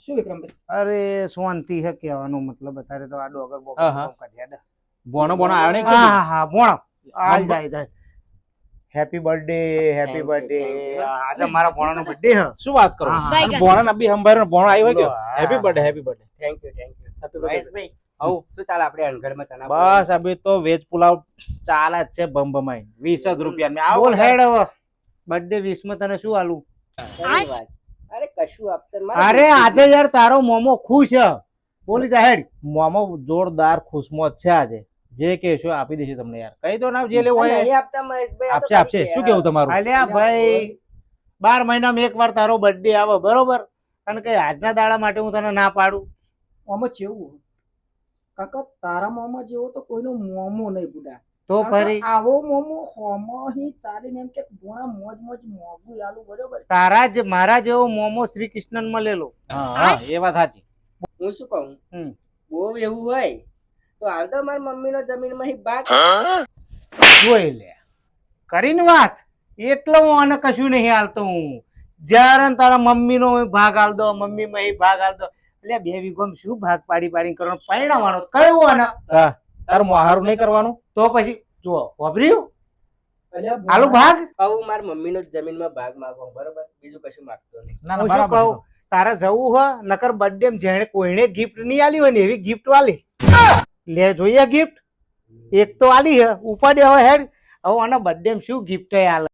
શું વિક્રમભાઈ? અરે શાંતિ હે કહેવાનો મતલબ અત્યારે તો આ ડોગર બોગર હા, હા. કામ કાઢ્યા. બોનો બોનો આવ્યો નહીં હા કદી? હા હા ભોણો આ મમ્મી- જાય happy birthday happy Thank you, birthday thank you. આજે મારા ભોણાનો બર્થડે હે. શું વાત કરો? હા, હા. અને બોણા નબી હંભાર બોણો આવ્યો હોય કે હા. Happy birthday happy birthday. Thank you thank you. Happy birthday. મહેશભાઈ આવું. શું ચાલે આપણે અનગઢમાં ચના બસ અભી તો વેજ પુલાવ ચાલે જ છે બમબમાઈ 20 જ રૂપિયા મેં આવો બોલ હેડ હવે બર્થડે 20 માં તને શું આલું? ખરી વાત. અરે કશું આપતા અરે આજે યાર તારો મોમો ખુશ છે બોલી જા હેડ. મોમો જોરદાર ખુશમોજ છે આજે જે કહેશો આપી દેશું તમને યાર કહી દો ને જે લેવું હોય નહીં આપતા મહેશભાઈ. આ તો આપશે આપશે ખાલી શું કેવું તમારું? અલ્યા ભાઈ 12 મહિનામાં એકવાર તારો બર્થડે આવે બરોબર અને કઈ આજના દાડા માટે હું તને ના પાડું? આમાં જેવું કાકા તારા મામા જેવો તો કોઈનો મોમો નહીં બુડા. તો ફરી આવો મોમો હોમોહી ચાલીને એમ કે ભોણા મોજ મોજ મોગું આલુ બરોબર. તારા જ મારા જેવો મોમો શ્રી કૃષ્ણ મળેલો. હા હા એ વાત સાચી. હું શું કહું હમ. બહુ એવું હોય તો હાલ તો મારી મમ્મીનો જમીનમાં ભાગ જોઈ લે કરીને વાત એટલો હું આને કશું નહીં હાલતો હું જ્યારે ને તારા મમ્મીનો ભાગ હાલ દો મમ્મી માં ભાગ હાલ દો એટલે 2 વીઘોમાં શું ભાગ પાડી પાડી કરવાનો પરિણામવાનો કયો આના હા તાર મોહારું નહીં કરવાનું તો પછી જો વાપર્યું અલ્યા આલુ ભાગ કહું મારી મમ્મીનો જમીનમાં ભાગ માંગો બરોબર બીજું કશું માંગતો નહીં. ના ના હું શું બરાબર કહું તારે જવું હોય નકર બર્થડે જેણે કોઈને ગિફ્ટ નહીં આલી હોય ને એવી ગિફ્ટ વાલી લે જોઈએ ગિફ્ટ એક તો આલી હે ઉપાડે હવે હેડ હવે આના બર્થડે શું ગિફ્ટ આલે